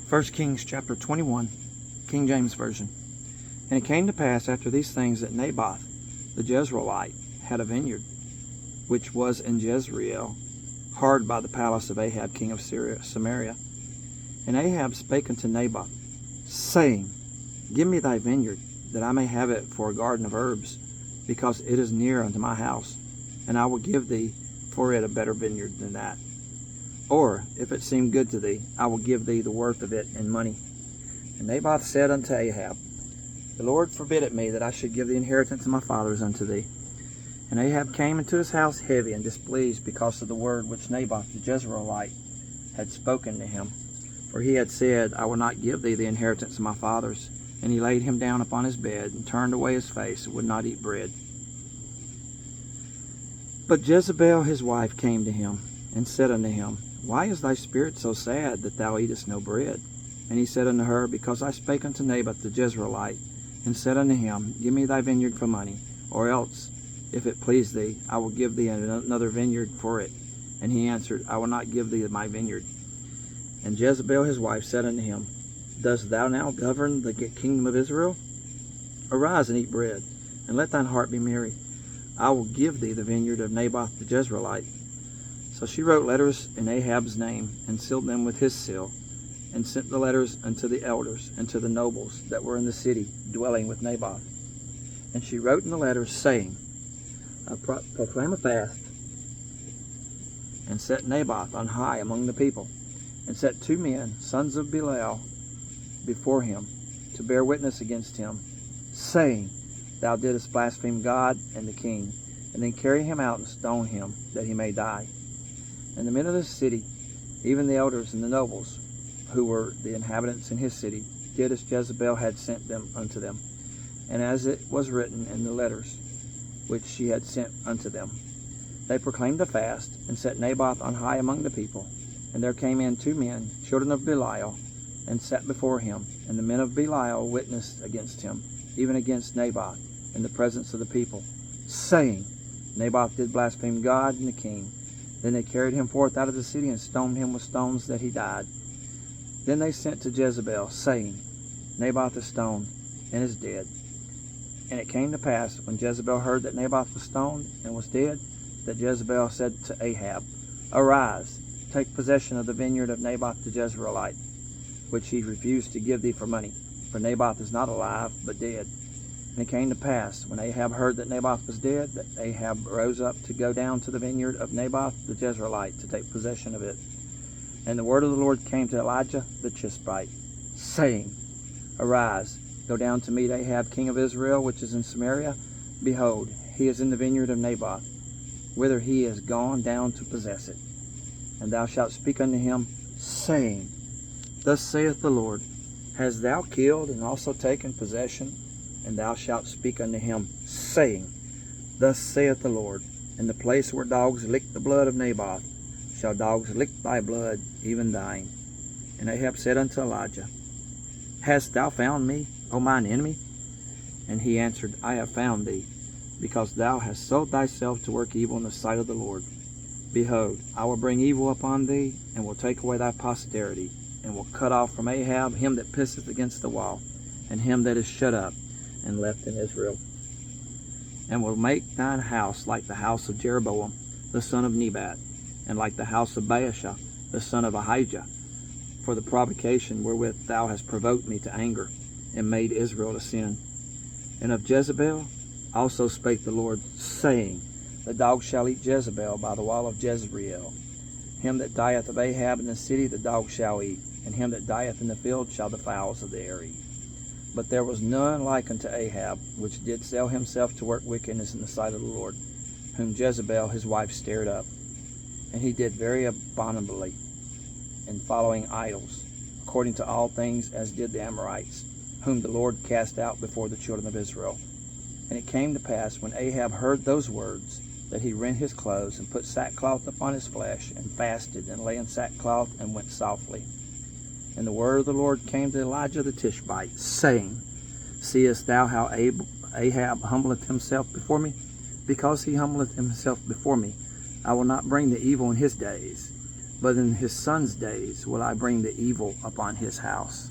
1 Kings chapter 21, King James Version. And it came to pass after these things that Naboth the Jezreelite had a vineyard, which was in Jezreel, hard by the palace of Ahab king of Samaria. And Ahab spake unto Naboth, saying, Give me thy vineyard, that I may have it for a garden of herbs, because it is near unto my house, and I will give thee for it a better vineyard than that. Or, if it seem good to thee, I will give thee the worth of it in money. And Naboth said unto Ahab, The Lord forbid it me that I should give the inheritance of my fathers unto thee. And Ahab came into his house heavy and displeased because of the word which Naboth the Jezreelite had spoken to him. For he had said, I will not give thee the inheritance of my fathers. And he laid him down upon his bed, and turned away his face, and would not eat bread. But Jezebel his wife came to him, and said unto him, Why is thy spirit so sad, that thou eatest no bread? And he said unto her, Because I spake unto Naboth the Jezreelite, and said unto him, Give me thy vineyard for money, or else, if it please thee, I will give thee another vineyard for it. And he answered, I will not give thee my vineyard. And Jezebel his wife said unto him, Dost thou now govern the kingdom of Israel? Arise and eat bread, and let thine heart be merry. I will give thee the vineyard of Naboth the Jezreelite. So she wrote letters in Ahab's name, and sealed them with his seal, and sent the letters unto the elders and to the nobles that were in the city, dwelling with Naboth. And she wrote in the letters, saying, Proclaim a fast, and set Naboth on high among the people, and set 2 men, sons of Belial, before him, to bear witness against him, saying, Thou didst blaspheme God and the king, and then carry him out and stone him, that he may die. And the men of the city, even the elders and the nobles, who were the inhabitants in his city, did as Jezebel had sent them unto them, and as it was written in the letters which she had sent unto them. They proclaimed a fast, and set Naboth on high among the people. And there came in 2 men, children of Belial, and sat before him. And the men of Belial witnessed against him, even against Naboth, in the presence of the people, saying, Naboth did blaspheme God and the king. Then they carried him forth out of the city, and stoned him with stones, that he died. Then they sent to Jezebel, saying, Naboth is stoned, and is dead. And it came to pass, when Jezebel heard that Naboth was stoned, and was dead, that Jezebel said to Ahab, Arise, take possession of the vineyard of Naboth the Jezreelite, which he refused to give thee for money. For Naboth is not alive, but dead. And it came to pass, when Ahab heard that Naboth was dead, that Ahab rose up to go down to the vineyard of Naboth the Jezreelite, to take possession of it. And the word of the Lord came to Elijah the Tishbite, saying, Arise, go down to meet Ahab king of Israel, which is in Samaria. Behold, he is in the vineyard of Naboth, whither he is gone down to possess it. And thou shalt speak unto him, saying, Thus saith the Lord, Hast thou killed and also taken possession? And thou shalt speak unto him, saying, Thus saith the Lord, In the place where dogs lick the blood of Naboth, shall dogs lick thy blood, even thine. And Ahab said unto Elijah, Hast thou found me, O mine enemy? And he answered, I have found thee, because thou hast sold thyself to work evil in the sight of the Lord. Behold, I will bring evil upon thee, and will take away thy posterity, and will cut off from Ahab him that pisseth against the wall, and him that is shut up and left in Israel. And will make thine house like the house of Jeroboam the son of Nebat, and like the house of Baasha the son of Ahijah, for the provocation wherewith thou hast provoked me to anger, and made Israel to sin. And of Jezebel also spake the Lord, saying, The dog shall eat Jezebel by the wall of Jezreel. Him that dieth of Ahab in the city the dog shall eat, and him that dieth in the field shall the fowls of the air eat. But there was none like unto Ahab, which did sell himself to work wickedness in the sight of the Lord, whom Jezebel his wife stirred up. And he did very abominably in following idols, according to all things as did the Amorites, whom the Lord cast out before the children of Israel. And it came to pass, when Ahab heard those words, that he rent his clothes, and put sackcloth upon his flesh, and fasted, and lay in sackcloth, and went softly. And the word of the Lord came to Elijah the Tishbite, saying, Seest thou how Ahab humbleth himself before me? Because he humbleth himself before me, I will not bring the evil in his days, but in his son's days will I bring the evil upon his house.